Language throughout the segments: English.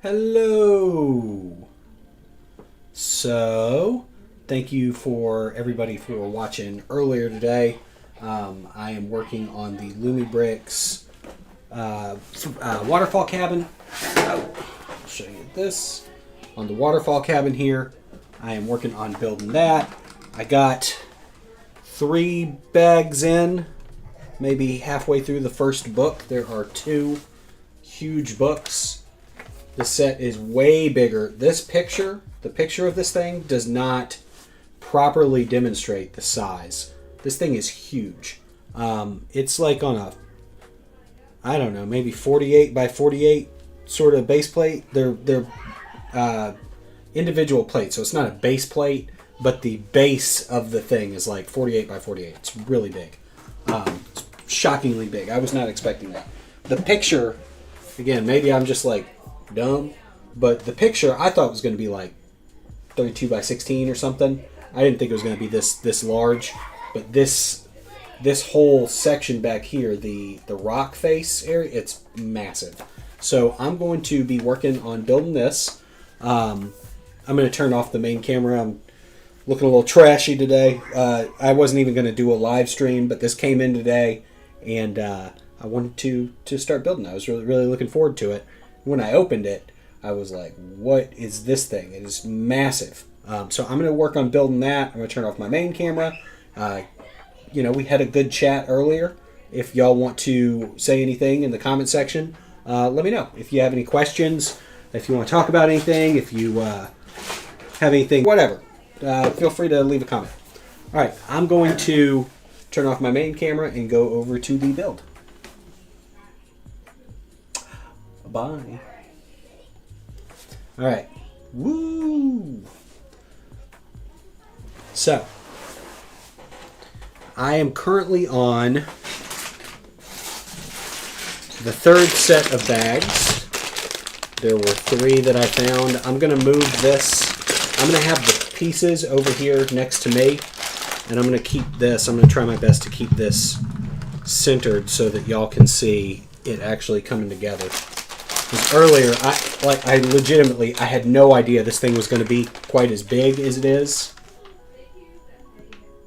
Hello. So, thank you for everybody for watching earlier today. I am working on the LumiBricks Waterfall Cabin. I'll show you this. On the Waterfall Cabin here, I am working on building that. I got 3 bags in, maybe halfway through the first book. There are 2 huge books. The set is way bigger. This picture, the picture of this thing, does not properly demonstrate the size. This thing is huge. It's like on a, I don't know, maybe 48 by 48 sort of base plate. They're individual plates, so it's not a base plate, but the base of the thing is like 48 by 48. It's really big. It's shockingly big. I was not expecting that. The picture, again, maybe I'm just like dumb, but the picture I thought was going to be like 32 by 16 or something. I didn't think it was going to be this large, but this whole section back here, the rock face area, it's massive. So I'm going to be working on building this. I'm going to turn off the main camera. I'm looking a little trashy today. I wasn't even going to do a live stream, but this came in today, and I wanted to start building. I was really looking forward to it. When I opened it, I was like, what is this thing? It is massive. So I'm going to work on building that. I'm going to turn off my main camera. You know, we had a good chat earlier. If y'all want to say anything in the comment section, let me know. If you have any questions, if you want to talk about anything, if you have anything, whatever, feel free to leave a comment. All right, I'm going to turn off my main camera and go over to the build. Bye. All right. Woo! So, I am currently on the 3rd set of bags. There were 3 that I found. I'm going to move this. I'm going to have the pieces over here next to me, and I'm going to keep this. I'm going to try my best to keep this centered so that y'all can see it actually coming together. Because earlier, I legitimately, I had no idea this thing was going to be quite as big as it is.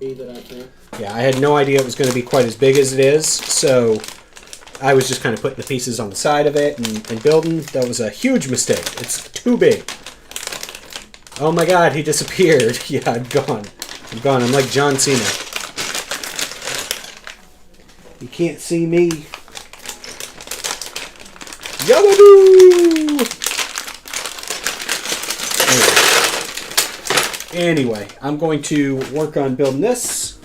Yeah, I had no idea it was going to be quite as big as it is, so I was just kind of putting the pieces on the side of it and building. That was a huge mistake. It's too big. Oh my god, he disappeared. Yeah, I'm gone. I'm gone. I'm like John Cena. You can't see me. Yabadoo! Anyway, I'm going to work on building this.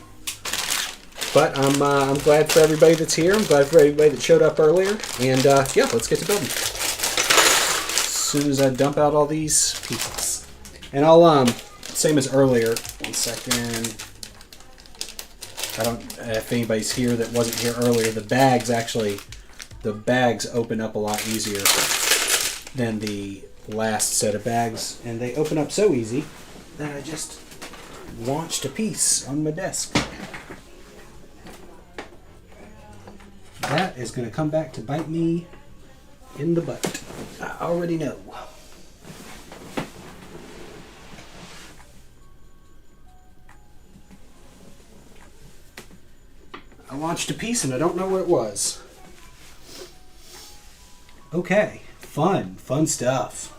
But I'm glad for everybody that's here. I'm glad for everybody that showed up earlier. And yeah, let's get to building. As soon as I dump out all these pieces. And I'll, same as earlier, 1 second. I don't, if anybody's here that wasn't here earlier, the bags open up a lot easier than the last set of bags. And they open up so easy that I just launched a piece on my desk. That is going to come back to bite me in the butt. I already know. I launched a piece and I don't know what it was. Okay, fun stuff.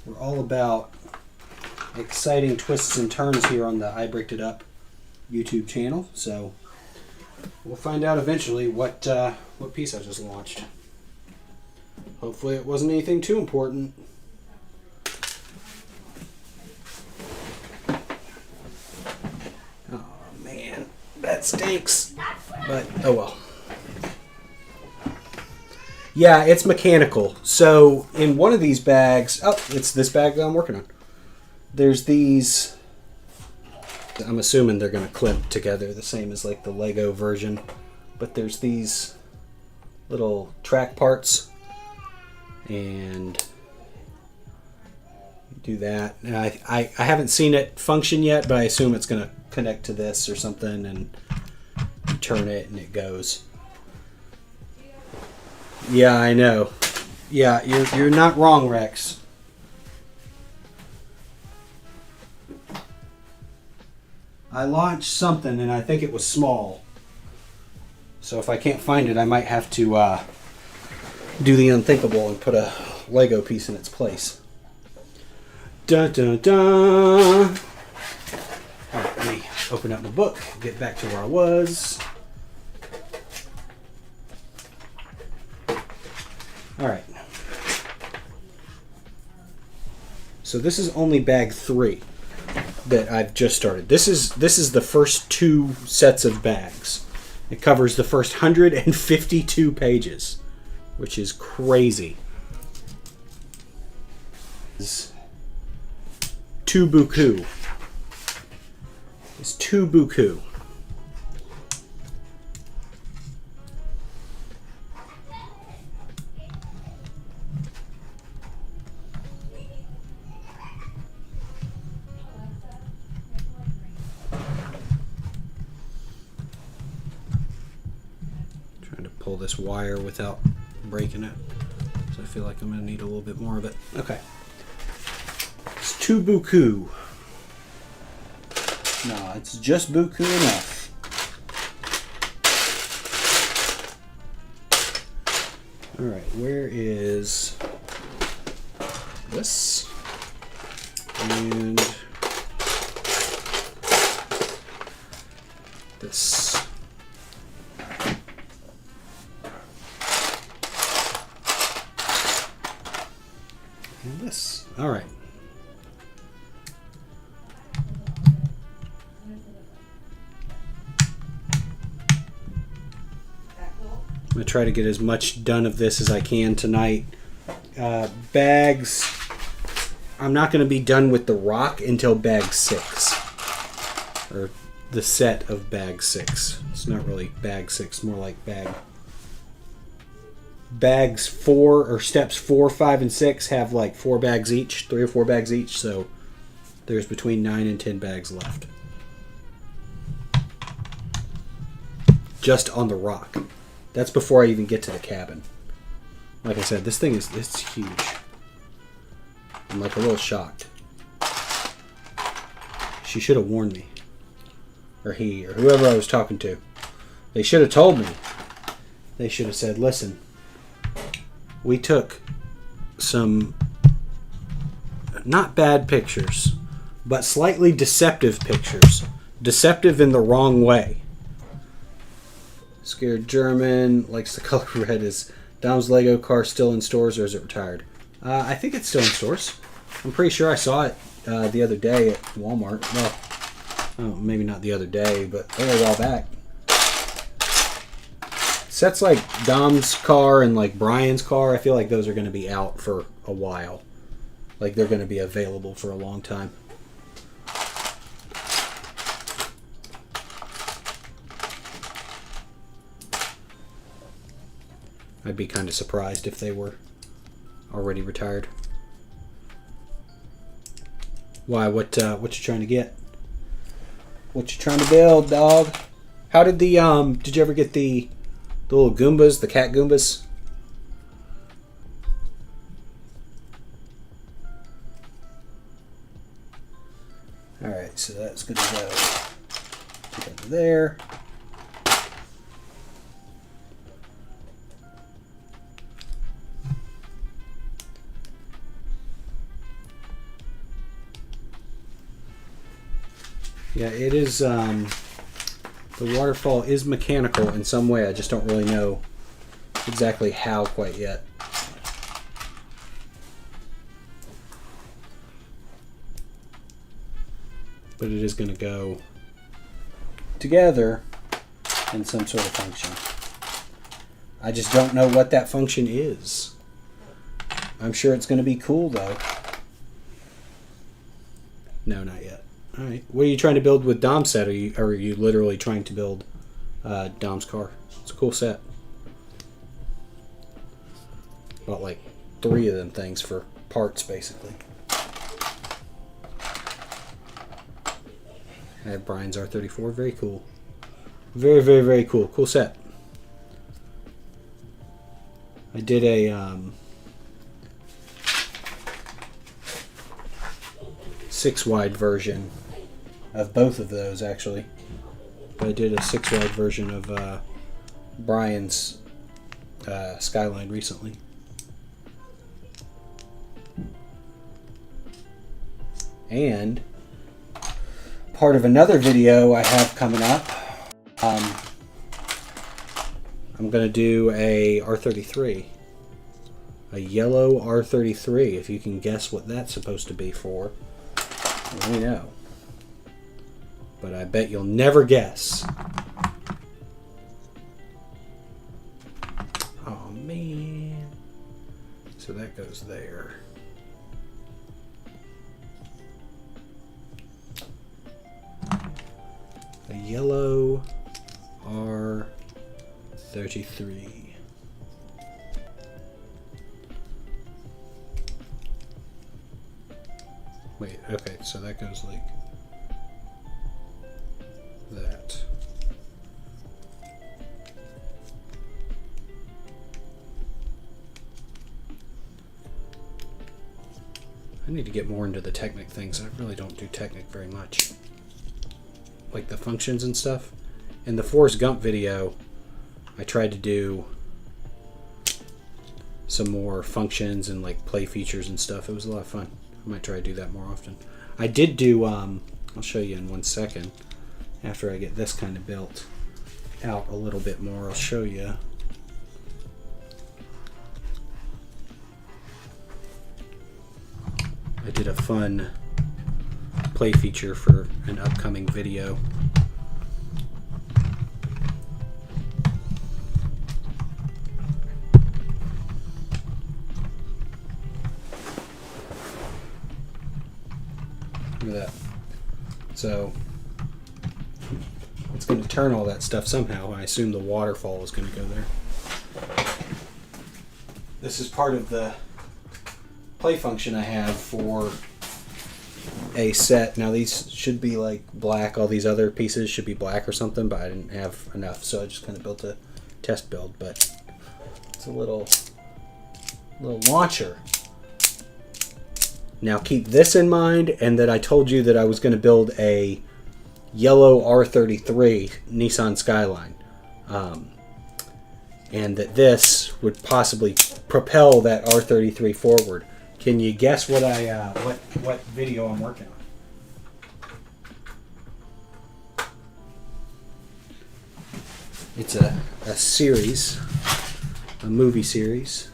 We're all about exciting twists and turns here on the I Bricked It Up YouTube channel, so we'll find out eventually what piece I just launched. Hopefully it wasn't anything too important. Oh man, that stinks. But oh well. Yeah, it's mechanical. So in one of these bags, oh, it's this bag that I'm working on. There's these, I'm assuming they're going to clip together the same as like the Lego version. But there's these little track parts. And do that. And I haven't seen it function yet, but I assume it's going to connect to this or something. And you turn it and it goes. Yeah, I know. Yeah, you're not wrong, Rex. I launched something and I think it was small. So if I can't find it, I might have to do the unthinkable and put a Lego piece in its place. Dun dun dun! Alright, let me open up the book, get back to where I was. Alright. So this is only bag 3 that I've just started. This is the first 2 sets of bags. It covers the first 152 pages, which is crazy. It's 2 buku. It's 2 buku. Pull this wire without breaking it, so I feel like I'm going to need a little bit more of it. Okay, it's 2 buku. No, it's just buku enough. All right, where is this? And this. This. All right. I'm going to try to get as much done of this as I can tonight. Bags. I'm not going to be done with the rock until bag 6. Or the set of bag 6. It's not really bag 6, more like bags 4 or steps 4, 5, and 6 have like 4 bags each, 3 or 4 bags each, so there's between 9 and 10 bags left. Just on the rock. That's before I even get to the cabin. Like I said, this thing it's huge. I'm like a little shocked. She should have warned me. Or he, or whoever I was talking to. They should have told me. They should have said, listen, we took some not bad pictures, but slightly deceptive pictures. Deceptive in the wrong way. Scared German likes the color red. Is Dom's Lego car still in stores or is it retired? I think it's still in stores. I'm pretty sure I saw it the other day at Walmart. Well, maybe not the other day, but a while back. Sets like Dom's car and like Brian's car, I feel like those are going to be out for a while. Like they're going to be available for a long time. I'd be kind of surprised if they were already retired. Why? What you trying to get? What you trying to build, dog? How did the did you ever get the little Goombas, the cat Goombas? Alright, so that's good to go. Put that there. Yeah, it is, the waterfall is mechanical in some way. I just don't really know exactly how quite yet. But it is going to go together in some sort of function. I just don't know what that function is. I'm sure it's going to be cool, though. No, not yet. All right. What are you trying to build with Dom's set? Are you literally trying to build Dom's car? It's a cool set. Bought like 3 of them things for parts, basically. I have Brian's R34. Very cool. Very, very, very cool. Cool set. I did a 6-wide version of both of those, actually. But I did a 6-wide version of Brian's Skyline recently. And part of another video I have coming up, I'm going to do a R33. A yellow R33. If you can guess what that's supposed to be for, let me know. But I bet you'll never guess. Oh man. So that goes there. A yellow R33. Wait, okay, so that goes like that. I need to get more into the Technic things. I really don't do Technic very much. Like the functions and stuff. In the Forrest Gump video, I tried to do some more functions and like play features and stuff. It was a lot of fun. I might try to do that more often. I did do, I'll show you in 1 second. After I get this kind of built out a little bit more, I'll show you. I did a fun play feature for an upcoming video. Look at that. So it's going to turn all that stuff somehow. I assume the waterfall is going to go there. This is part of the play function I have for a set. Now these should be like black. All these other pieces should be black or something, but I didn't have enough, so I just kind of built a test build. But it's a little launcher. Now keep this in mind, and that I told you that I was going to build a yellow R33 Nissan Skyline, and that this would possibly propel that R33 forward. Can you guess what what video I'm working on? It's a series, a movie series.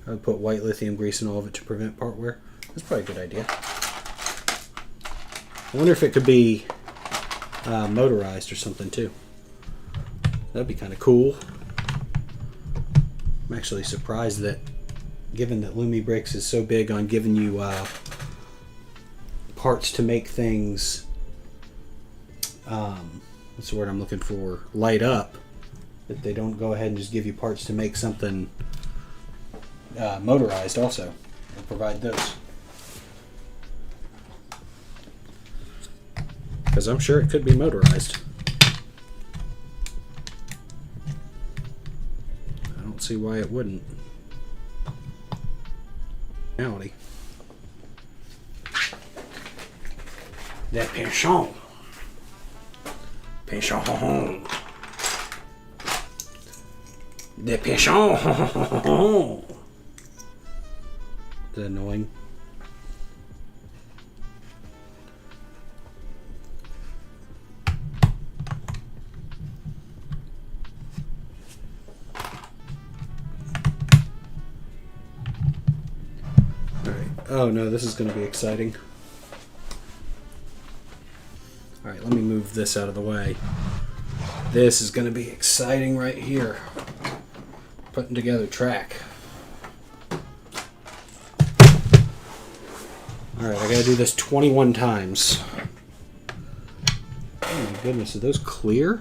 I would put white lithium grease in all of it to prevent part wear. That's probably a good idea. I wonder if it could be motorized or something too. That'd be kind of cool. I'm actually surprised that, given that LumiBricks is so big on giving you parts to make things, what's the word I'm looking for, light up, that they don't go ahead and just give you parts to make something motorized also, and provide those. Because I'm sure it could be motorized. I don't see why it wouldn't. Reality. That penchant. Penchant. The penchant. Is that annoying? Alright. Oh no, this is going to be exciting. Alright, let me move this out of the way. This is going to be exciting right here. Putting together track. Alright, I gotta do this 21 times. Oh my goodness, are those clear?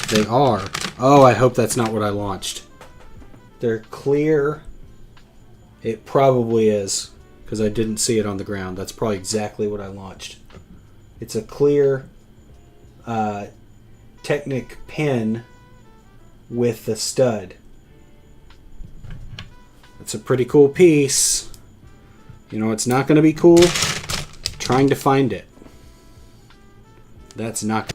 They are. Oh, I hope that's not what I launched. They're clear. It probably is, because I didn't see it on the ground. That's probably exactly what I launched. It's a clear Technic pin with the stud. It's a pretty cool piece. You know, it's not going to be cool trying to find it. That's not.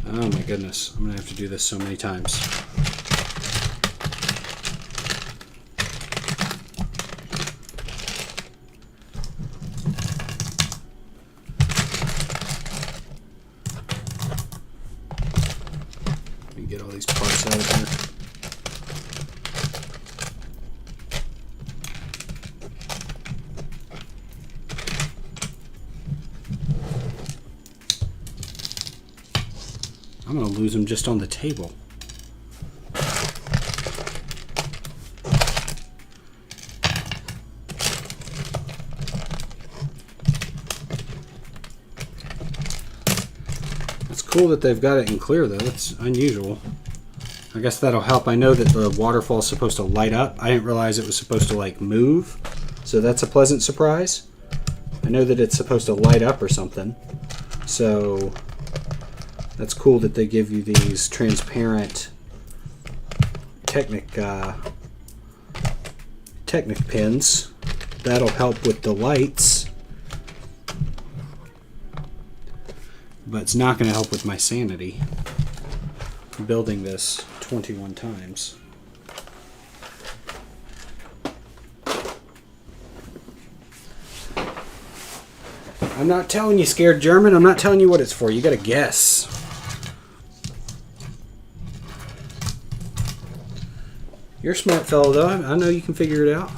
Oh my goodness, I'm going to have to do this so many times. Let me get all these parts out of here. I'm going to lose them just on the table. It's cool that they've got it in clear though. That's unusual. I guess that'll help. I know that the waterfall is supposed to light up. I didn't realize it was supposed to like move. So that's a pleasant surprise. I know that it's supposed to light up or something. So that's cool that they give you these transparent Technic pins. That'll help with the lights. But it's not going to help with my sanity. Building this 21 times. I'm not telling you, Scared German. I'm not telling you what it's for. You got to guess. You're a smart fellow, though. I know you can figure it out.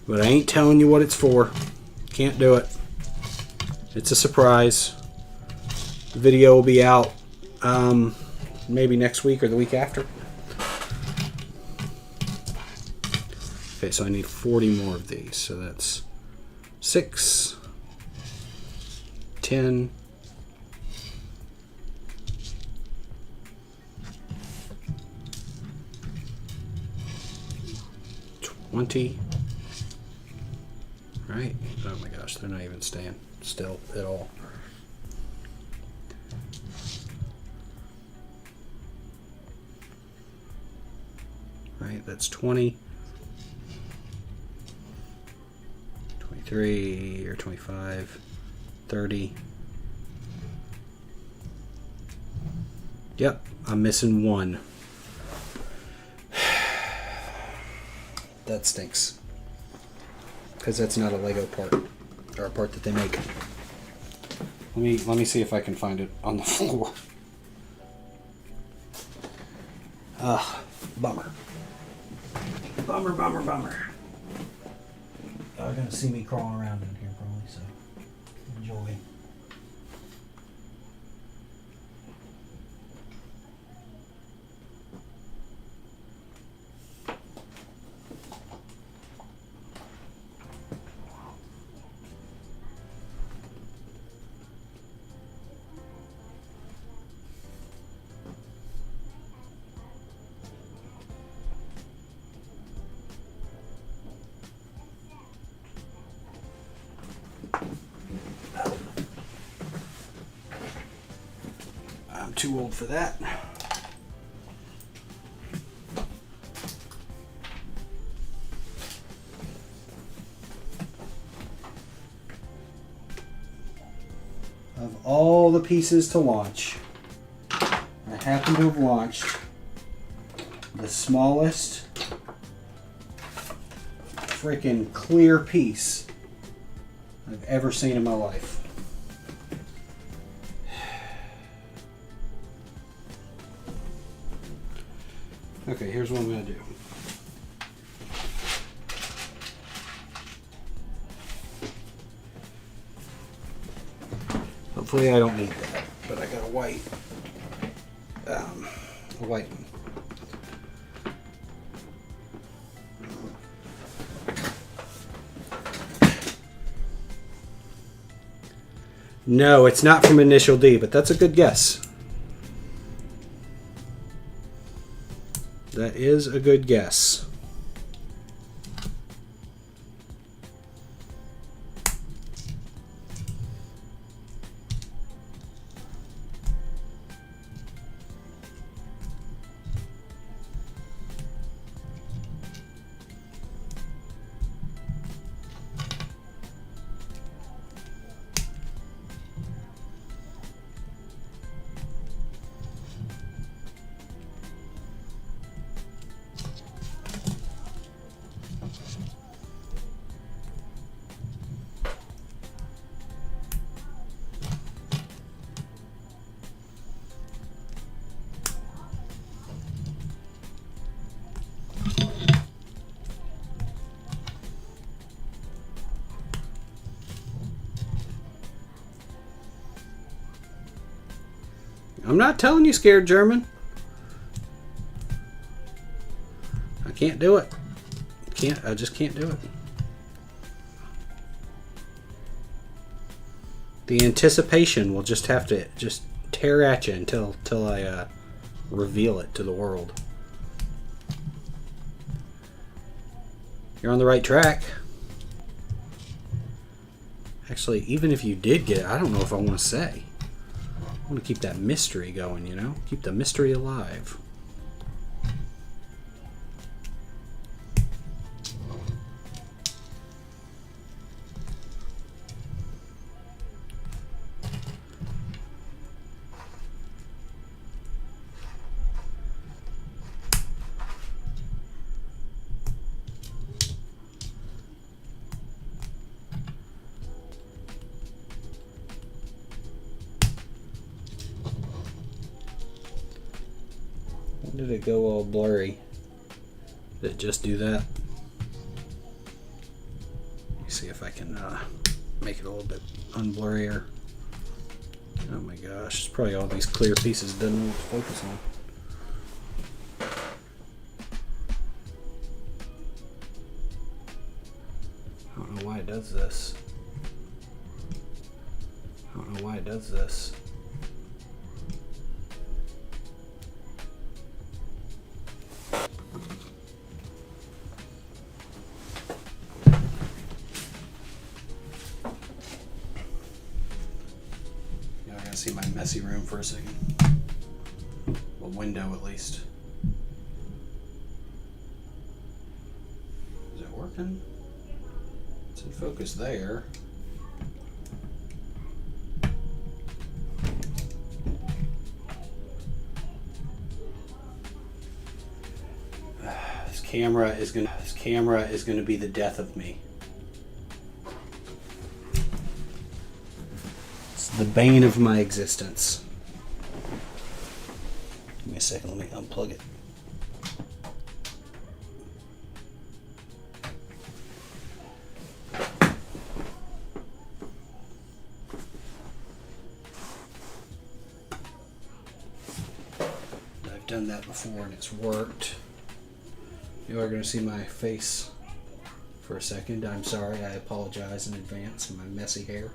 But I ain't telling you what it's for. Can't do it. It's a surprise. The video will be out maybe next week or the week after. Okay, so I need 40 more of these. So that's 6, 10, 20. Right? Oh my gosh, they're not even staying still at all. Right, that's 20, 23 or 25, 30. Yep, I'm missing one. That stinks. Because that's not a Lego part, or a part that they make. Let me see if I can find it on the floor. Bummer. Bummer, bummer, bummer. Y'all are gonna see me crawling around in here probably, so enjoy. I'm too old for that. Of all the pieces to launch, I happen to have launched the smallest freaking clear piece I've ever seen in my life. Okay, here's what I'm going to do. Hopefully I don't need that, but I got a white one. No, it's not from Initial D, but that's a good guess. That is a good guess. I'm not telling you scared German. I can't do it. I just can't do it. The anticipation will just have to just tear at you until I reveal it to the world. You're on the right track. Actually, even if you did get it, I don't know if I want to say. I want to keep that mystery going, you know? Keep the mystery alive. When did it go all blurry? Did it just do that? Let me see if I can make it a little bit unblurrier. Oh my gosh, it's probably all these clear pieces doesn't know what to focus on. I don't know why it does this. I don't know why it does this. See my messy room for a second. A window at least. Is it working? It's in focus there. This camera is gonna be the death of me. The bane of my existence. Give me a second, let me unplug it. I've done that before and it's worked. You are going to see my face for a second. I'm sorry, I apologize in advance for my messy hair.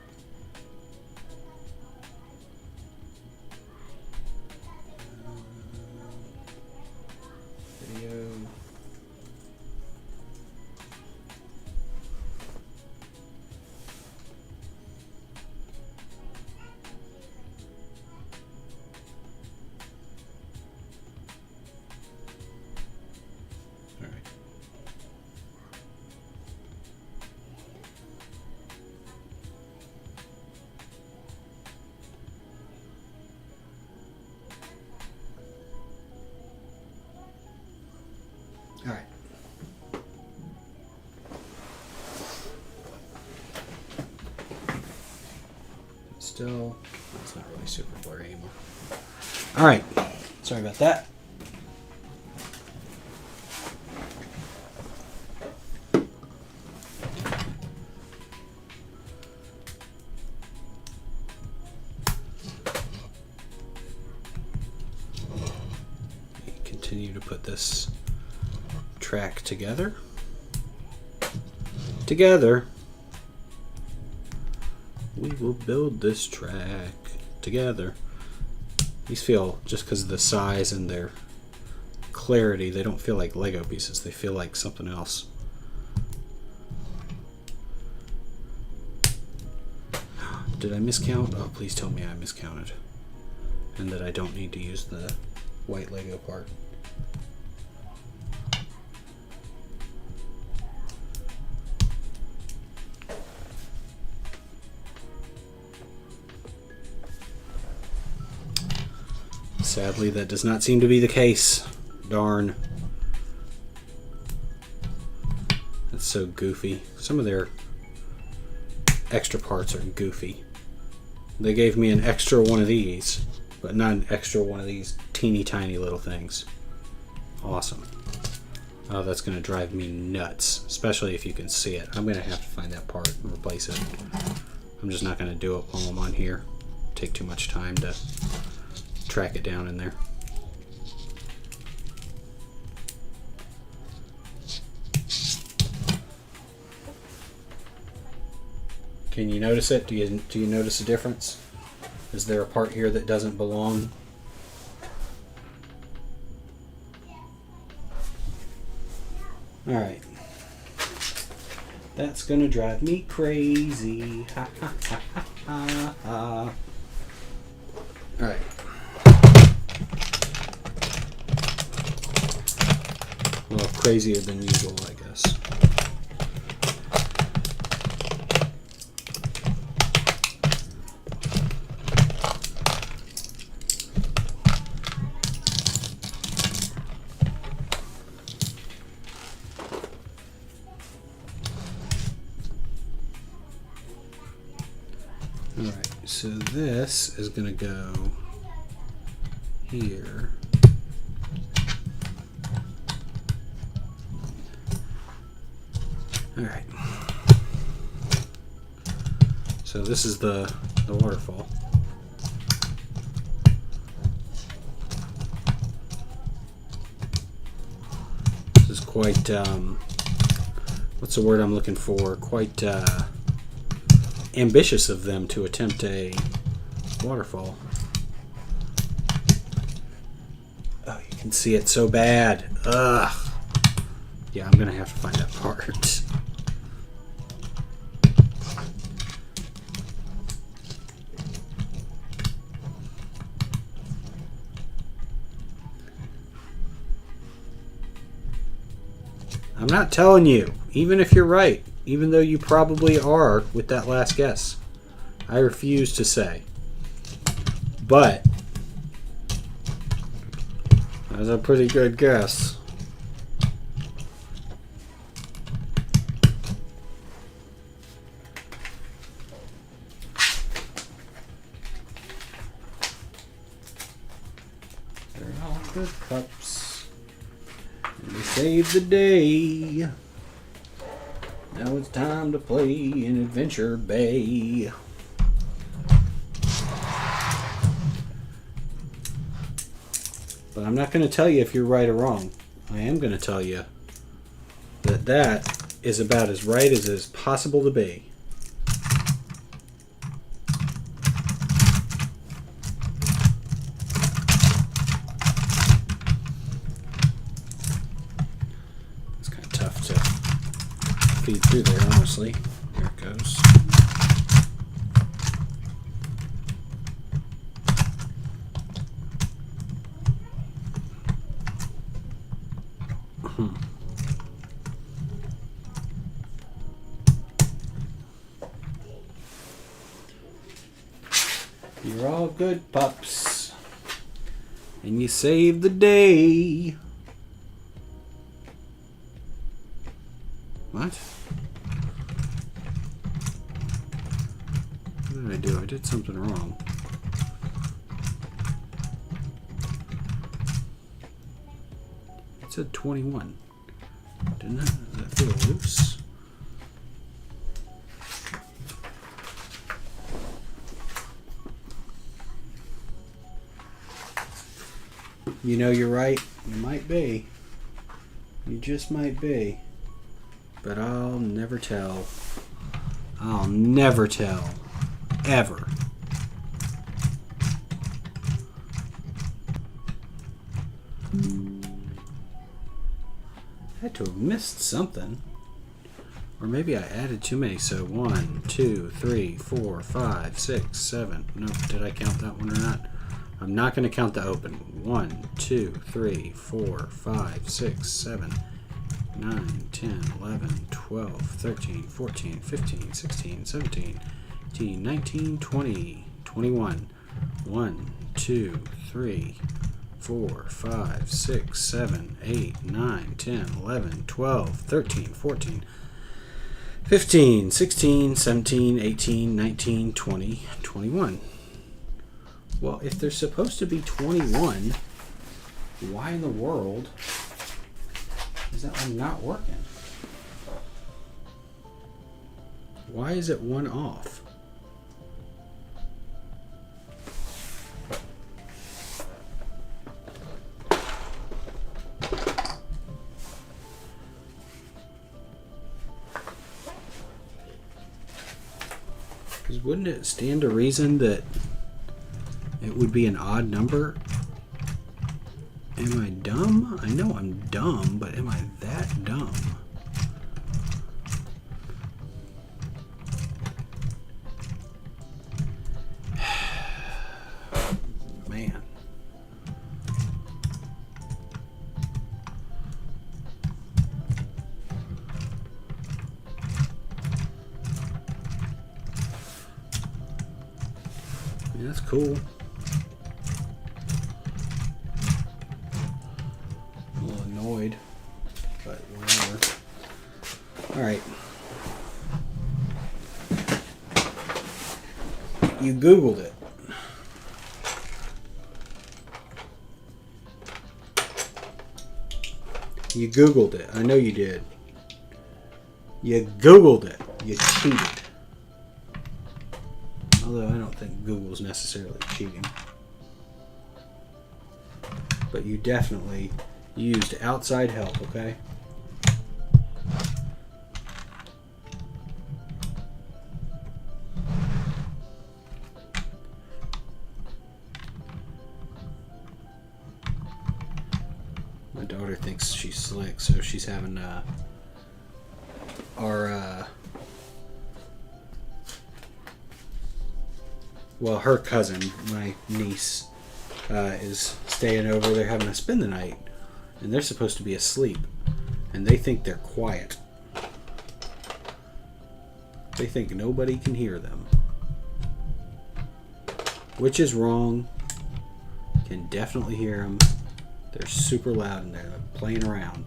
All right. Still, it's not really super blurry anymore. All right. Sorry about that. Continue to put this track together. Together, we will build this track together. These feel, just because of the size and their clarity, they don't feel like Lego pieces. They feel like something else. Did I miscount? Oh, please tell me I miscounted. And that I don't need to use the white Lego part. Sadly, that does not seem to be the case. Darn. That's so goofy. Some of their extra parts are goofy. They gave me an extra one of these, but not an extra one of these teeny tiny little things. Awesome. Oh, that's going to drive me nuts, especially if you can see it. I'm going to have to find that part and replace it. I'm just not going to do it while I'm on here. Take too much time to track it down in there. Can you notice it? Do you notice a difference? Is there a part here that doesn't belong? All right. That's gonna drive me crazy. Ha ha ha ha ha ha. All right. Well, crazier than usual, I guess. Alright, so this is going to go here. Alright. So this is the waterfall. This is quite, what's the word I'm looking for? Quite, ambitious of them to attempt a waterfall. Oh, you can see it so bad. Ugh. Yeah, I'm gonna have to find that part. I'm not telling you, even if you're right. Even though you probably are with that last guess. I refuse to say. But that was a pretty good guess. They're all good pups. And they save the day. Now it's time to play in Adventure Bay. But I'm not going to tell you if you're right or wrong. I am going to tell you that that is about as right as it is possible to be. It's kind of tough to feed through there, honestly. There it goes. You're all good pups, and you save the day. What? What did I do? I did something wrong. It said 21. Didn't it? Does that feel loose? You know you're right. You might be. You just might be. But I'll never tell. I'll never tell. Ever. I had to have missed something. Or maybe I added too many. So 1, 2, 3, 4, 5, 6, 7. No, did I count that one or not? I'm not going to count the open. 1, 2, 3, 4, 5, 6, 7, 9, 10, 11, 12, 13, 14, 15, 16, 17, 18, 19, 20, 21. 1, 2, 3, 4, 5, 6, 7, 8, 9, 10, 11, 12, 13, 14, 15, 16, 17, 18, 19, 20, 21. Well, if there's supposed to be 21, why in the world is that one not working? Why is it one off? Because wouldn't it stand to reason that it would be an odd number? Am I dumb? I know I'm dumb, but am I that dumb? Man. Yeah, that's cool. A little annoyed, but whatever. Alright. You Googled it. You Googled it. I know you did. You Googled it. You cheated. Although I don't think Google's necessarily cheating. But you definitely used outside help, okay? My daughter thinks she's slick, so she's having well, her cousin, my niece, is staying over. They're having to spend the night, and they're supposed to be asleep, and they think they're quiet. They think nobody can hear them, which is wrong. Can definitely hear them. They're super loud in there. They're playing around.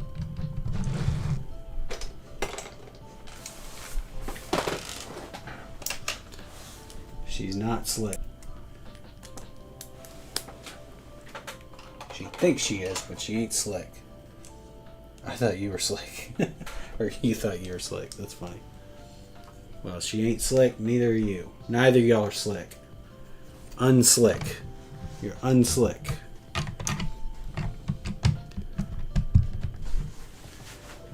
She's not slick. She thinks she is, but she ain't slick. I thought you were slick. Or you thought you were slick. That's funny. Well, she ain't slick, neither are you. Neither of y'all are slick. Unslick. You're unslick.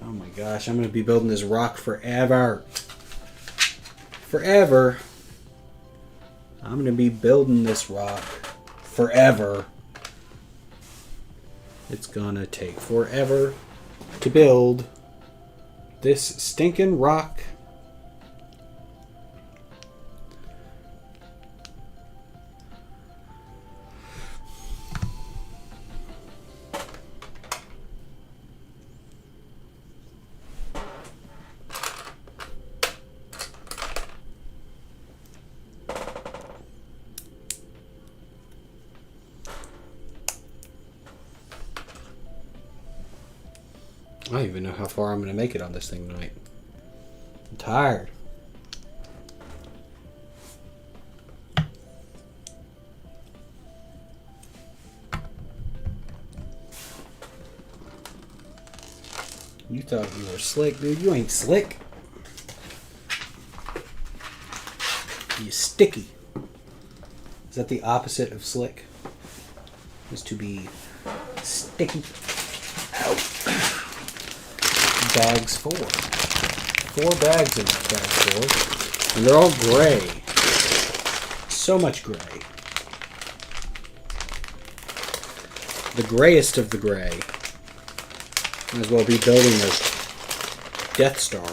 Oh my gosh, I'm going to be building this rock forever. Forever. I'm going to be building this rock forever. It's going to take forever to build this stinking rock. I don't even know how far I'm going to make it on this thing tonight. I'm tired. You thought you were slick, dude. You ain't slick. You sticky. Is that the opposite of slick? Is to be sticky. Ow. Bags 4. 4 bags in bag 4. And they're all gray. So much gray. The grayest of the gray. Might as well be building a Death Star.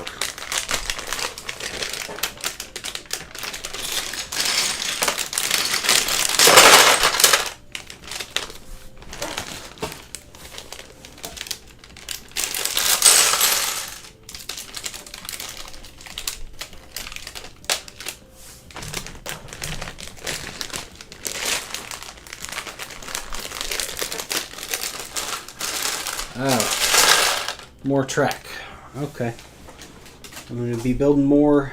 Oh, more track. Okay. I'm going to be building more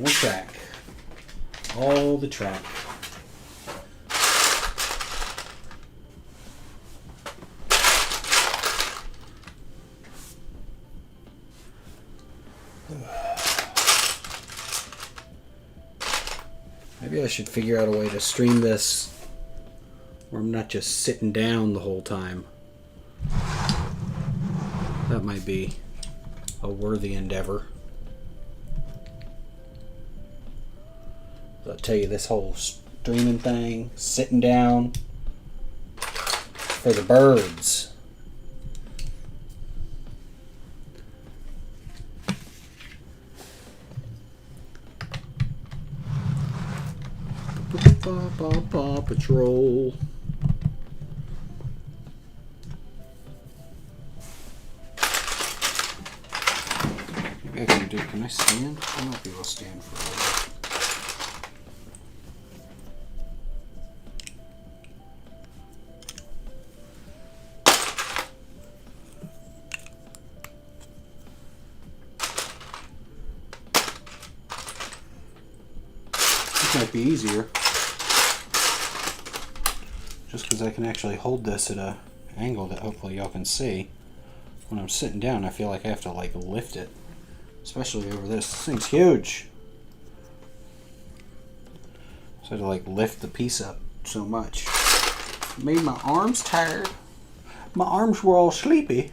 track. All the track. Maybe I should figure out a way to stream this where I'm not just sitting down the whole time. That might be a worthy endeavor. I'll tell you, this whole streaming thing, sitting down for the birds. Paw Patrol. Maybe I can do. Can I stand? I might be able to stand for a while. Might be easier just because I can actually hold this at a angle that hopefully y'all can see. When I'm sitting down, I feel like I have to like lift it, especially over this. This thing's huge, so I had to like lift the piece up so much. Made my arms tired. My arms were all sleepy.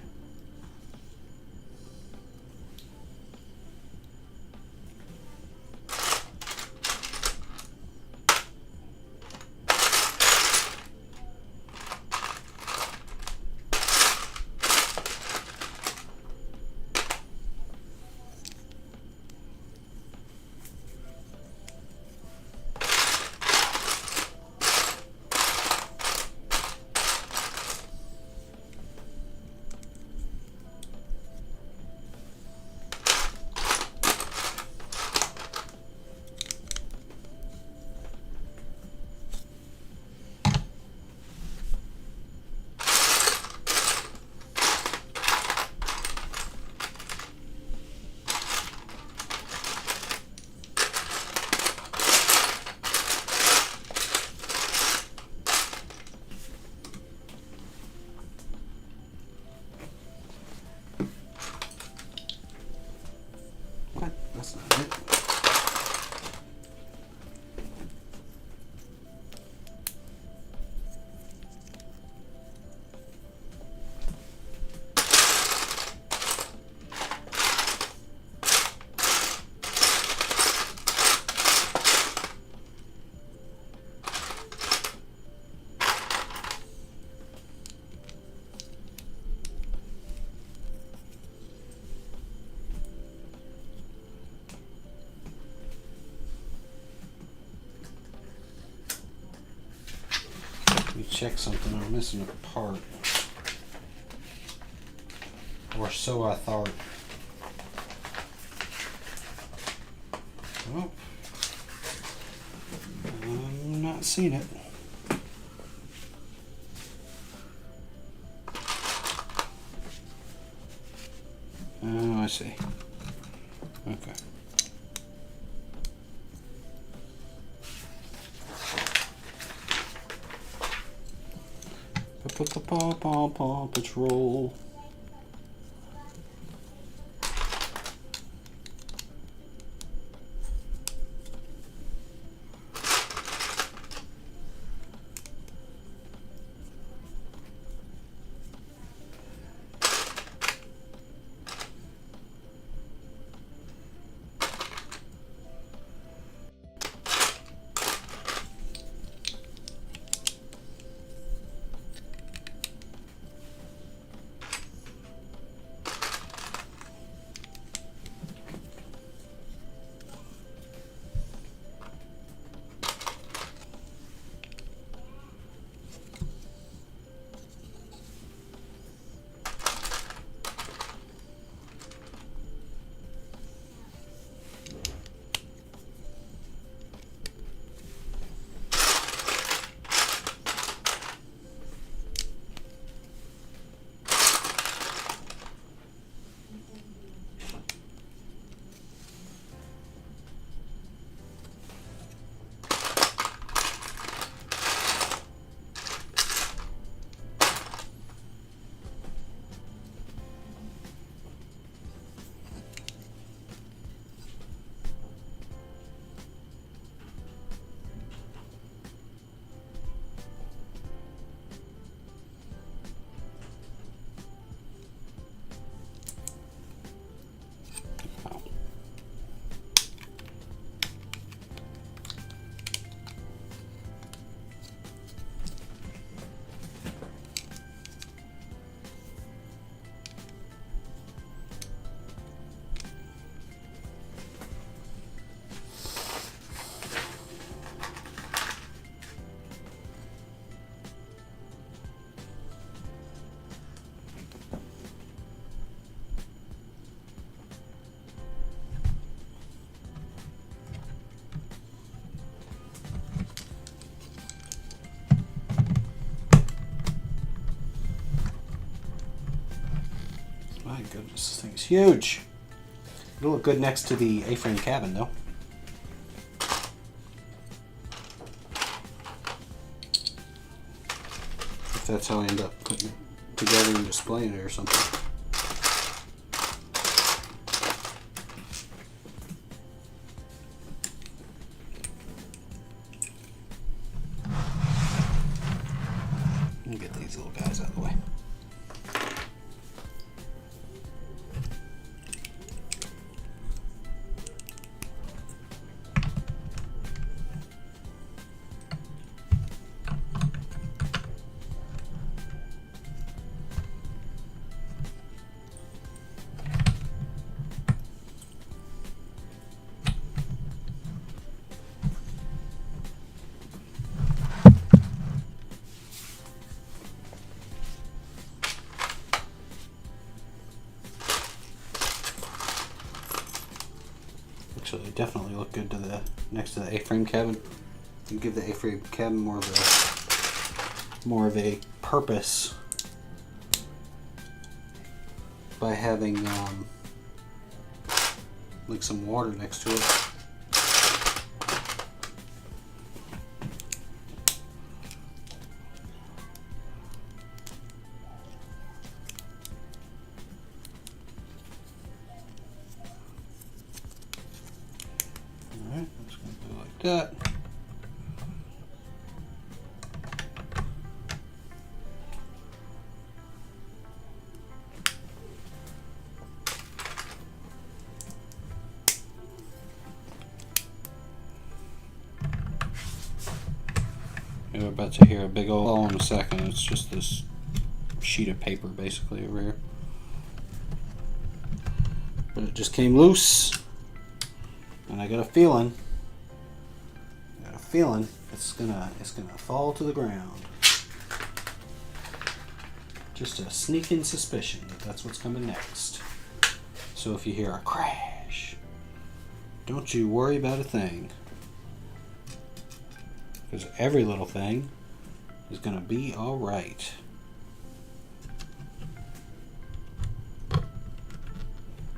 That's not it. Let me check something. I'm missing a part. Or so I thought. Oh. I'm not seeing it. Oh, I see. Okay. Paw Patrol. goodness, this thing is huge. It'll look good next to the A-frame cabin, though. If that's how I end up putting it together and displaying it or something. Let me get these little guys out of the way. Actually, definitely look good to the next to the A-frame cabin. You give the A-frame cabin more of a purpose by having like some water next to it. Alright, I'm just going to do it like that. We're about to hear a big old fall in a second. It's just this sheet of paper basically over here. But it just came loose. And I got a feeling it's gonna fall to the ground. Just a sneaking suspicion that that's what's coming next. So if you hear a crash, don't you worry about a thing. Because every little thing is gonna be all right.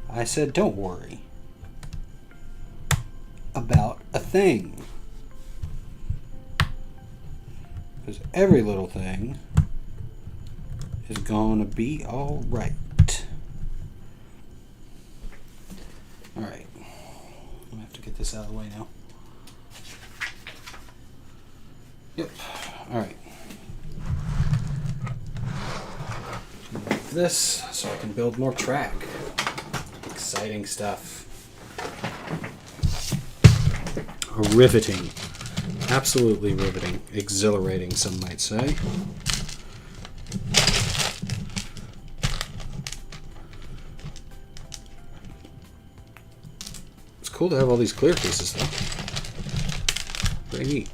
I said don't worry about a thing. Because every little thing is gonna be all right. Alright. I'm gonna have to get this out of the way now. Yep. Alright. This so I can build more track. Exciting stuff. Riveting. Absolutely riveting. Exhilarating, some might say. It's cool to have all these clear cases, though. Very neat.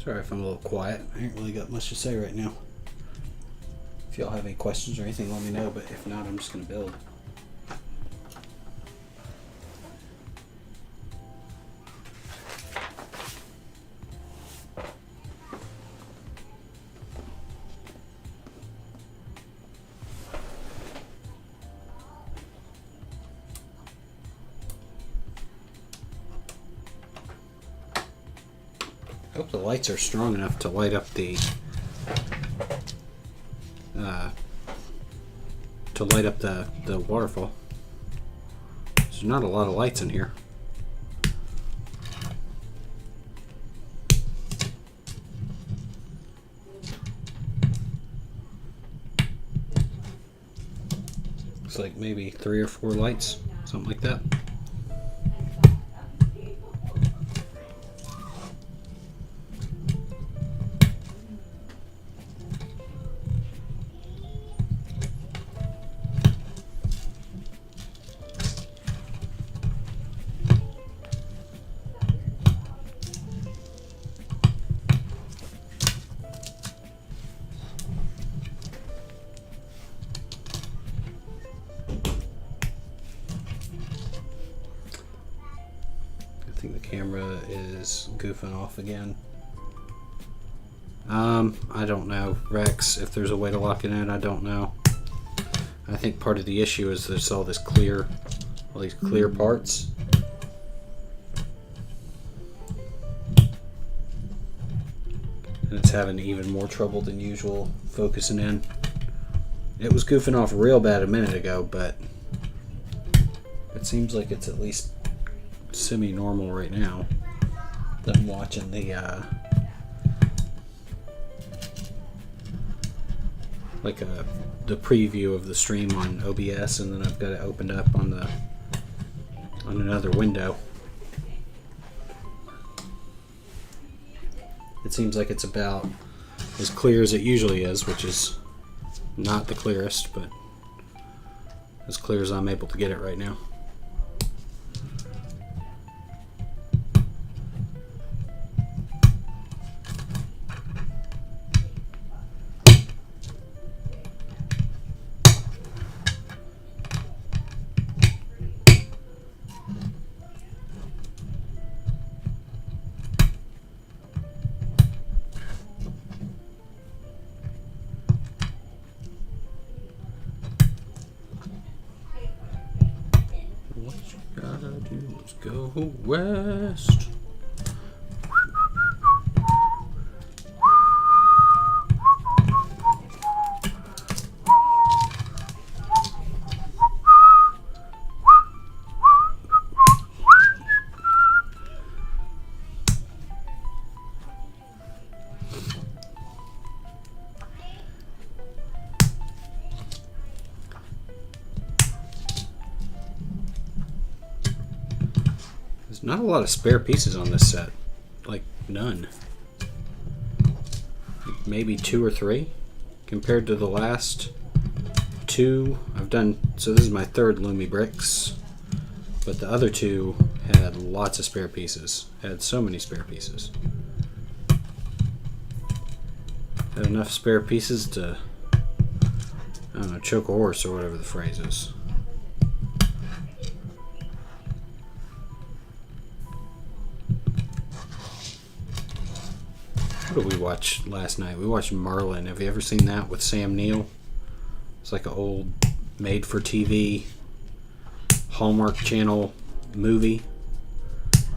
Sorry if I'm a little quiet. I ain't really got much to say right now. If y'all have any questions or anything, let me know. But if not, I'm just going to build. I hope the lights are strong enough to light up the waterfall. There's not a lot of lights in here. Looks like maybe 3 or 4 lights, something like that. I think the camera is goofing off again. I don't know, Rex, if there's a way to lock it in, I don't know. I think part of the issue is there's all these clear parts. And it's having even more trouble than usual focusing in. It was goofing off real bad a minute ago, but it seems like it's at least semi-normal right now. I'm watching the the preview of the stream on OBS, and then I've got it opened up on another window. It seems like it's about as clear as it usually is, which is not the clearest, but as clear as I'm able to get it right now. Let's go west. There's not a lot of spare pieces on this set, like none. Maybe 2 or 3 compared to the last 2 I've done. So this is my 3rd LumiBricks, but the other 2 had lots of spare pieces. Had so many spare pieces. Had enough spare pieces to, I don't know, choke a horse or whatever the phrase is. What did we watch last night? We watched Merlin. Have you ever seen that with Sam Neill? It's like an old made-for-TV Hallmark Channel movie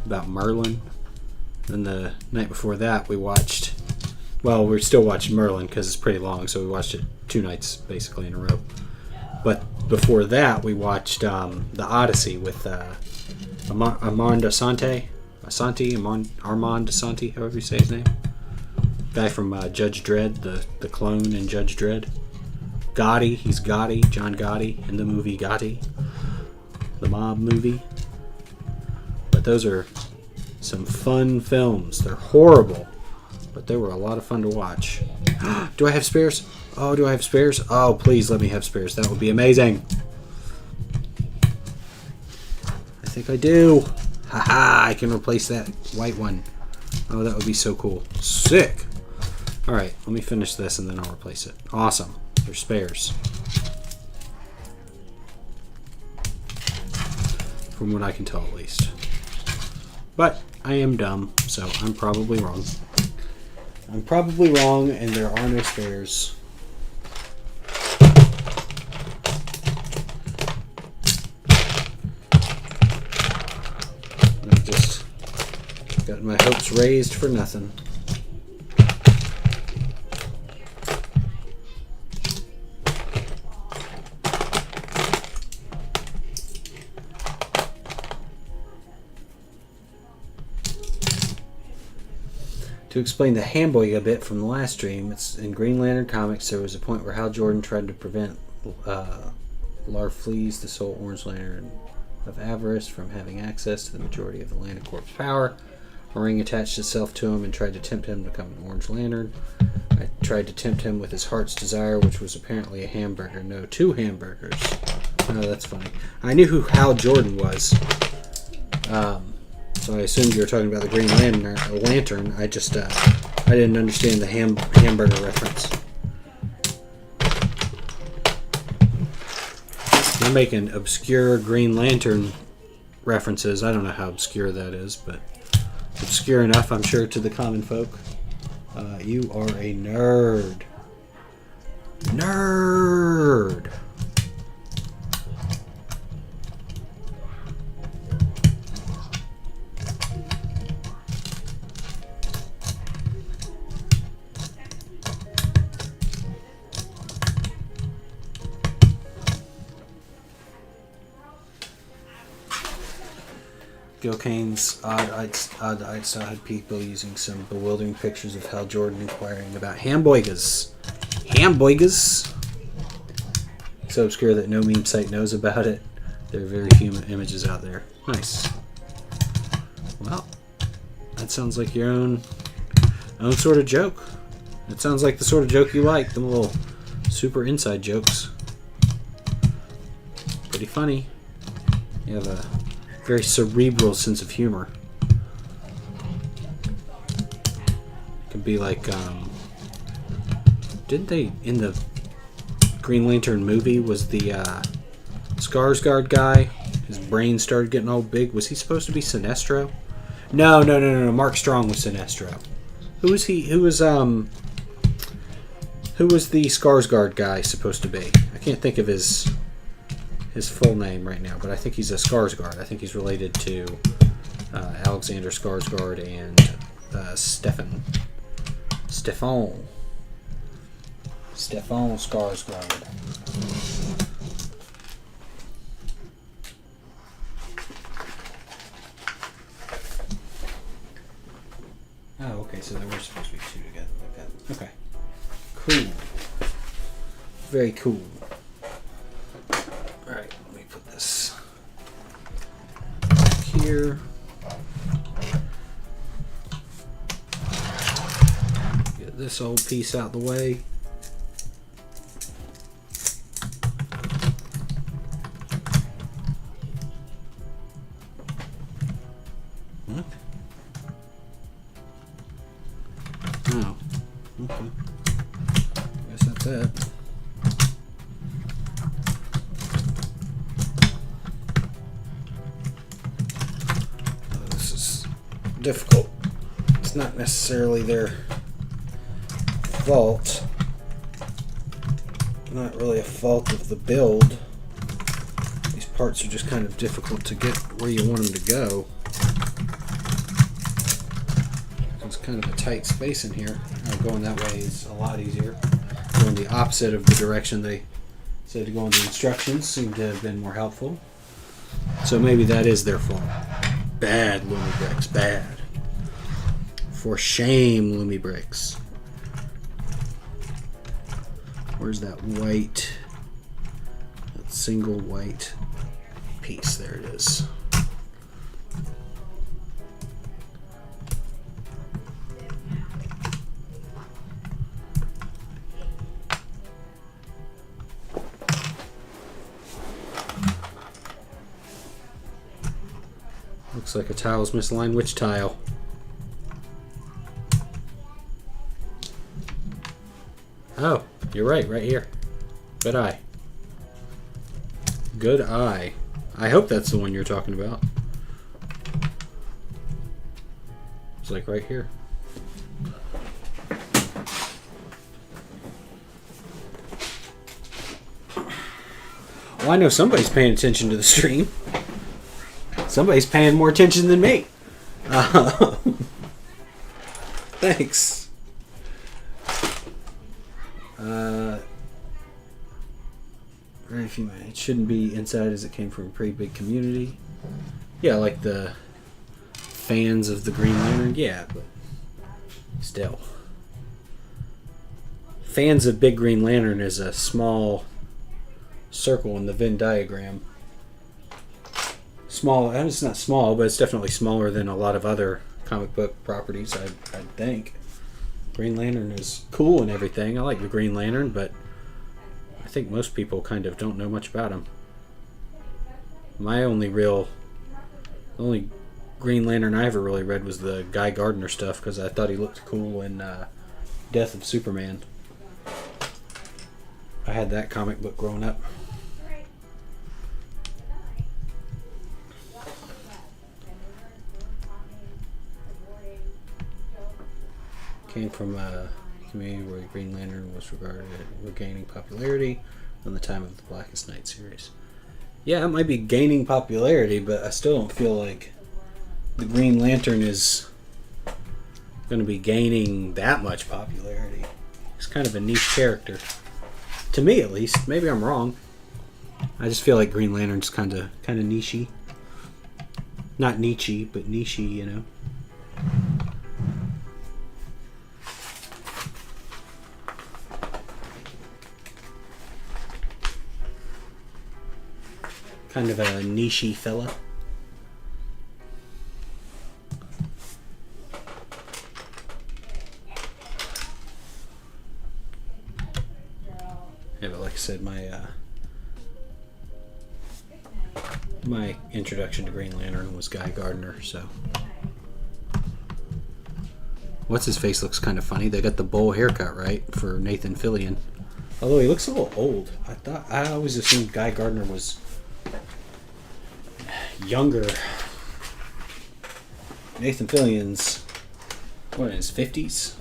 about Merlin. Then the night before that we watched, well, we're still watching Merlin because it's pretty long, so we watched it 2 nights basically in a row. But before that we watched The Odyssey with Armand Assante, however you say his name. Guy from Judge Dredd, the clone in Judge Dredd. Gotti, he's Gotti, John Gotti in the movie Gotti, the mob movie. But those are some fun films. They're horrible, but they were a lot of fun to watch. Do I have spares? Oh, do I have spares? Oh, please let me have spares. That would be amazing. I think I do. Haha, I can replace that white one. Oh, that would be so cool. Sick. All right, let me finish this and then I'll replace it. Awesome. They're spares. From what I can tell, at least. But I am dumb, so I'm probably wrong. I'm probably wrong, and there are no spares. I've just got my hopes raised for nothing. To explain the Hamboy a bit from the last stream, it's in Green Lantern comics. There was a point where Hal Jordan tried to prevent Larfleeze, the sole Orange Lantern of Avarice, from having access to the majority of the Lantern Corps' power. A ring attached itself to him and tried to tempt him to become an Orange Lantern. I tried to tempt him with his heart's desire, which was apparently a hamburger. No, 2 hamburgers. Oh, that's funny. I knew who Hal Jordan was. So I assumed you were talking about the Green Lantern. I just, I didn't understand the hamburger reference. You're making obscure Green Lantern references. I don't know how obscure that is, but obscure enough, I'm sure, to the common folk. You are a nerd. Nerd! Gil Kane's Odd Style had people using some bewildering pictures of Hal Jordan inquiring about hamburgers. Hamburgers? So obscure that no meme site knows about it. There are very few images out there. Nice. Well, that sounds like your own sort of joke. That sounds like the sort of joke you like. Them little super inside jokes. Pretty funny. You have a very cerebral sense of humor. It could be like, didn't they, in the Green Lantern movie, was the Skarsgård guy, his brain started getting all big. Was he supposed to be Sinestro? No. Mark Strong was Sinestro. Who was he? Who was the Skarsgård guy supposed to be? I can't think of his full name right now, but I think he's a Skarsgård. I think he's related to Alexander Skarsgård and Stefan Skarsgård. Oh, okay, so there were supposed to be 2 together like that. Okay. Cool. Very cool. Alright, let me put this back here. Get this old piece out the way. What? Oh, okay. Guess that's it. Difficult. It's not necessarily their fault. Not really a fault of the build. These parts are just kind of difficult to get where you want them to go. It's kind of a tight space in here. Going that way is a lot easier. Going the opposite of the direction they said to go in the instructions seemed to have been more helpful. So maybe that is their fault. Bad, LumiBricks, bad. For shame, LumiBricks. Where's that white, that single white piece? There it is. Looks like a tile's misaligned. Which tile? Oh, you're right here. Good eye. Good eye. I hope that's the one you're talking about. It's like right here. Well, I know somebody's paying attention to the stream. Somebody's paying more attention than me. Thanks. Very few. It shouldn't be inside as it came from a pretty big community. Yeah, like the fans of the Green Lantern. Yeah, but still. Fans of Big Green Lantern is a small circle in the Venn diagram. Small, and it's not small, but it's definitely smaller than a lot of other comic book properties, I'd think. Green Lantern is cool and everything. I like the Green Lantern, but I think most people kind of don't know much about him. My only Green Lantern I ever really read was the Guy Gardner stuff because I thought he looked cool in Death of Superman. I had that comic book growing up. Came from a community where the Green Lantern was regarded as gaining popularity on the time of the Blackest Night series. Yeah, it might be gaining popularity, but I still don't feel like the Green Lantern is going to be gaining that much popularity. He's kind of a niche character. To me, at least. Maybe I'm wrong. I just feel like Green Lantern's kind of nichey. Not nichey, but nichey, you know. Kind of a nichey fella. Yeah, but like I said, my introduction to Green Lantern was Guy Gardner, so. What's his face looks kind of funny. They got the bowl haircut, right, for Nathan Fillion. Although he looks a little old. I always assumed Guy Gardner was younger. Nathan Fillion's, what, in his 50s?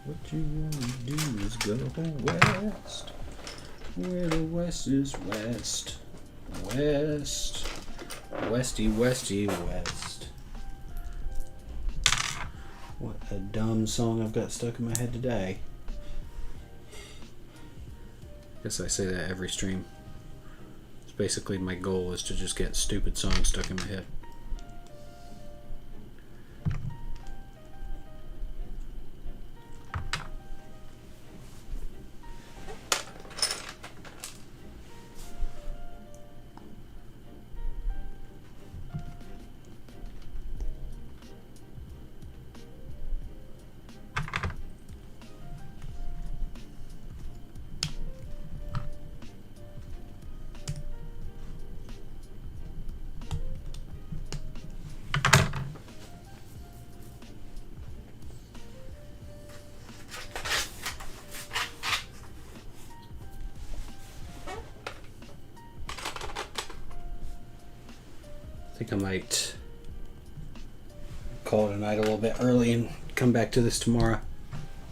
What you want to do is go west, where the west is west. West. Westy, westy, west. What a dumb song I've got stuck in my head today. Guess I say that every stream. It's basically my goal is to just get stupid songs stuck in my head. I think I might call it a night a little bit early and come back to this tomorrow.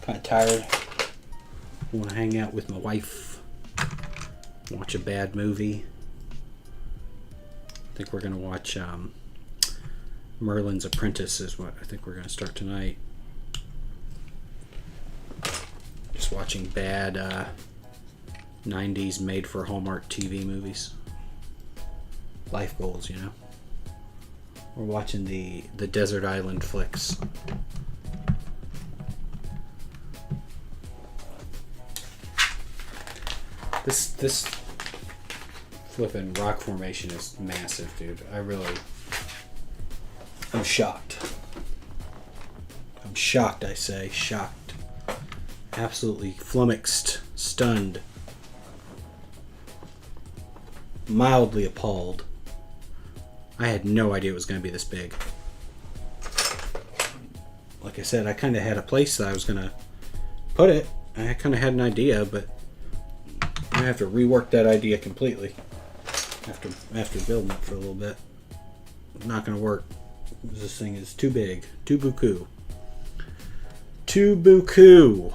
Kind of tired. I want to hang out with my wife, watch a bad movie. I think we're going to watch Merlin's Apprentice is what I think we're going to start tonight. Just watching bad 90s made for Hallmark TV movies. Life goals, you know. We're watching the Desert Island flicks. This flipping rock formation is massive, dude. I'm shocked. I'm shocked, I say. Shocked. Absolutely flummoxed. Stunned. Mildly appalled. I had no idea it was going to be this big. Like I said, I kind of had a place that I was going to put it. I kind of had an idea, but I have to rework that idea completely after building it for a little bit. Not going to work. This thing is too big. Too buku. Too buku.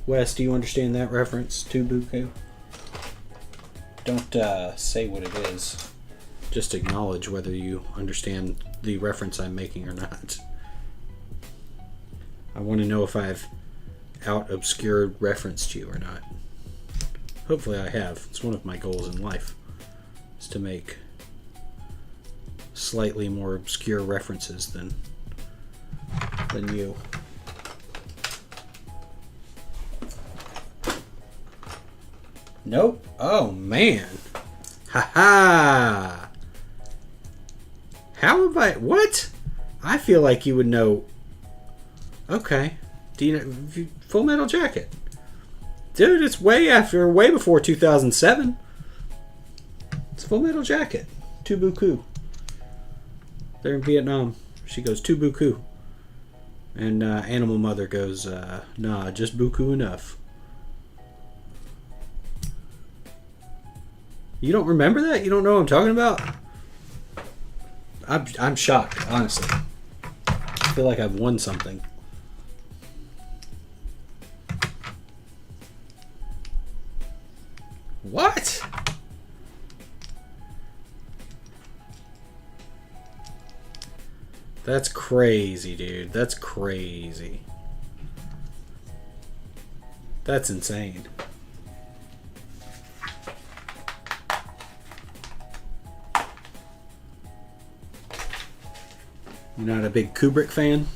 Wes, do you understand that reference? Too buku? Don't say what it is. Just acknowledge whether you understand the reference I'm making or not. I want to know if I've out-obscured referenced you or not. Hopefully I have. It's one of my goals in life, is to make slightly more obscure references than you. Nope. Oh, man. Ha-ha! How have I... What? I feel like you would know... Okay. Do you know... Full Metal Jacket. Dude, it's way before 2007. It's Full Metal Jacket. Tu Buku. They're in Vietnam. She goes, Tu Buku. And Animal Mother goes, nah, just Buku enough. You don't remember that? You don't know what I'm talking about? I'm shocked, honestly. I feel like I've won something. What? That's crazy, dude. That's crazy. That's insane. You're not a big Kubrick fan?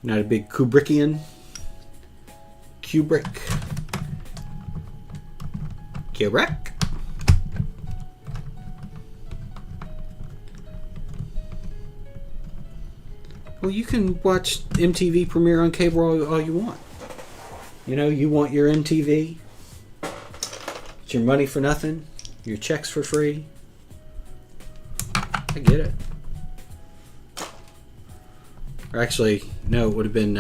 You're not a big Kubrickian? Kubrick? Kubrick? Well, you can watch MTV premiere on cable all you want. You know, you want your MTV. It's your money for nothing. Your checks for free. I get it. Or actually, no, it would have been.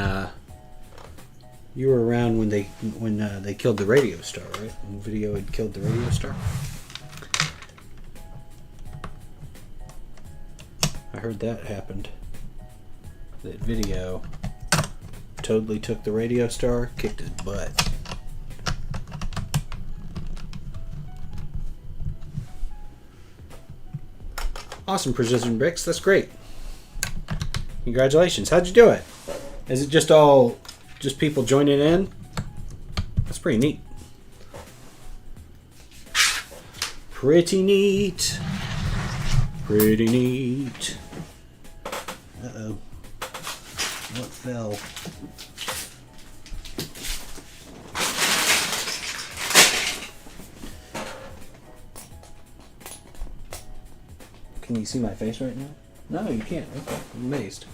You were around when they killed the radio star, right? When Video had killed the radio star. I heard that happened. That Video totally took the radio star, kicked his butt. Awesome, Precision Bricks. That's great. Congratulations. How'd you do it? Is it just people joining in? That's pretty neat. Pretty neat. Pretty neat. Uh-oh. What fell? Can you see my face right now? No, you can't. Okay, I'm amazed.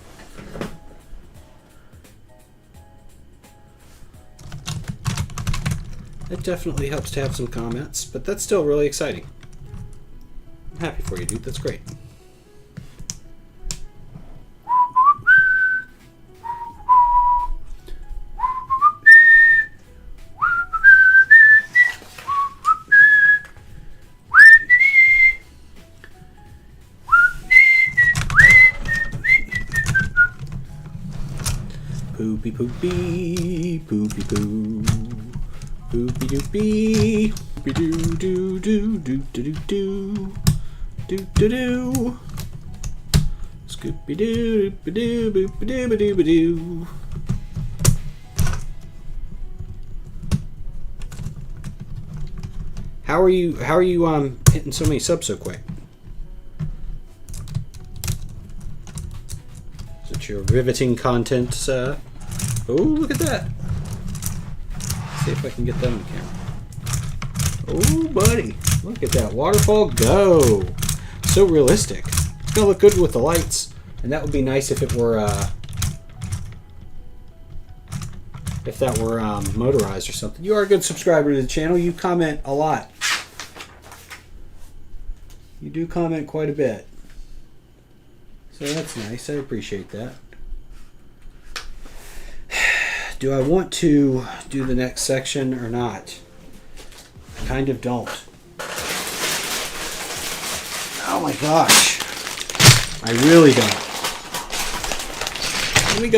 It definitely helps to have some comments, but that's still really exciting. I'm happy for you, dude. That's great. Poopy poopy, poopy poo, poopy doopy, poopy doo doo doo doo doo doo doo doo doo, scoopy doo doopy doo boopy doo doo doo. How are you hitting so many subs so quick? Is it your riveting content, sir? Oh, look at that. Let's see if I can get that on camera. Oh, buddy. Look at that. Waterfall go. So realistic. It's going to look good with the lights. And that would be nice if it were if that were motorized or something. You are a good subscriber to the channel. You comment a lot. You do comment quite a bit. So that's nice. I appreciate that. Do I want to do the next section or not? I kind of don't. Oh my gosh. I really don't. Let me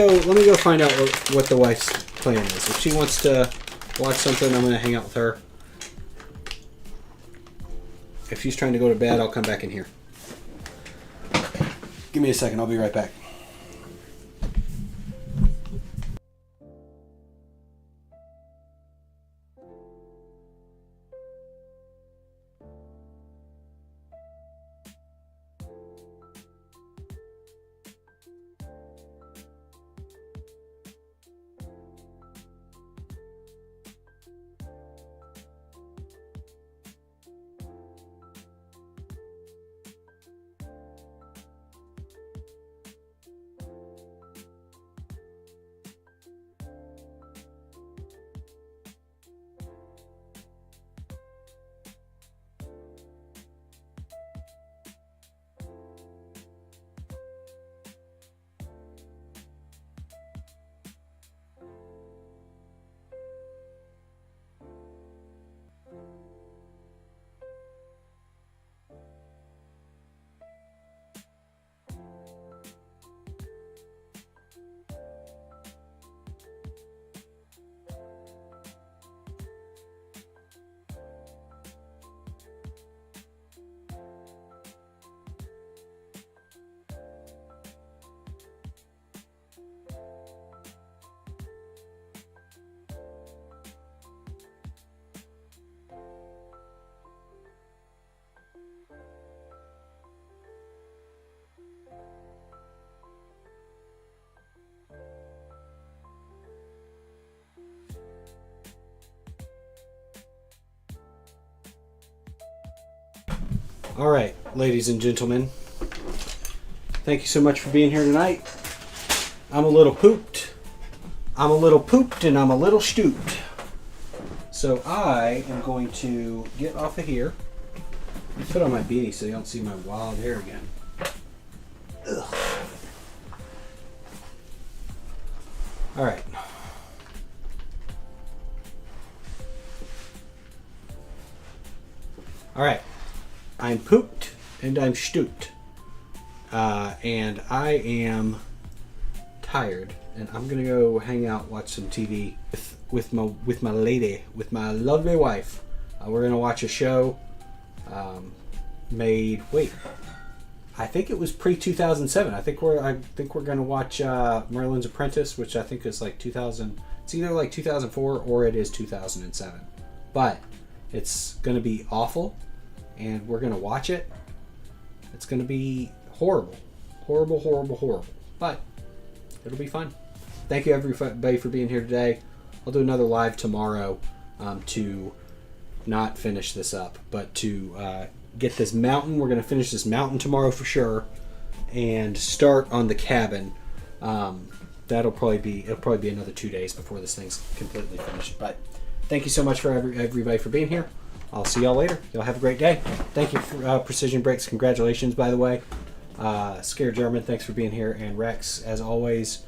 go find out what the wife's plan is. If she wants to watch something, I'm going to hang out with her. If she's trying to go to bed, I'll come back in here. Give me a second. I'll be right back. All right, ladies and gentlemen, thank you so much for being here tonight. I'm a little pooped. I'm a little pooped and I'm a little stooped. So I am going to get off of here and put on my beanie so you don't see my wild hair again. Ugh. All right. All right. I'm pooped and I'm stooped. And I am tired. And I'm going to go hang out, watch some TV with my lady, with my lovely wife. We're going to watch a show I think it was pre-2007. I think we're going to watch Merlin's Apprentice, which I think is like 2000. It's either like 2004 or it is 2007. But it's going to be awful. And we're going to watch it. It's going to be horrible. Horrible, horrible, horrible. But it'll be fun. Thank you everybody for being here today. I'll do another live tomorrow to not finish this up, but to get this mountain. We're going to finish this mountain tomorrow for sure and start on the cabin. It'll probably be another 2 days before this thing's completely finished. But thank you so much for everybody for being here. I'll see y'all later. Y'all have a great day. Thank you for Precision Brakes. Congratulations, by the way. Scared German, thanks for being here. And Rex, as always,